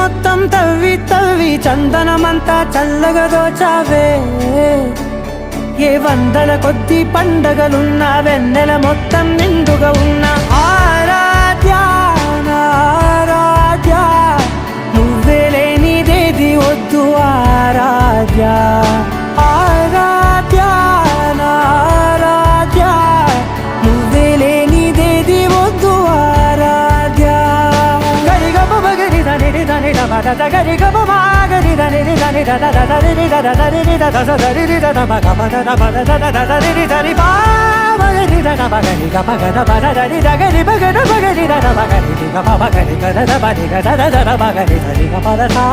మొత్తం తవ్వి తవ్వి చందనమంతా చల్లగా దోచావే ఏ వందల కొద్ది పండగలున్నా వెన్నెల మొత్తం నిండుగా ఉన్న ఆరాధ్య నా ఆరాధ్య నువ్వే లేనిదేది వద్దు ఆరాధ్య ఆరాధ్య నా ఆరాధ్య నువ్వే లేనిదేది వద్దు ఆరాధ్య గరిగ బగరి దని దని దద గరిగ బగరి దని దని దద దరి దద దరి దద దరి దద మగ మద మద దద దరి దరి బా మగరి దద మగరి గ మగ మద దరి దగరి మగర మగరి దద మగరి గ మగరి గ దద బరి గ దద దద మగరి దరి గ మద సా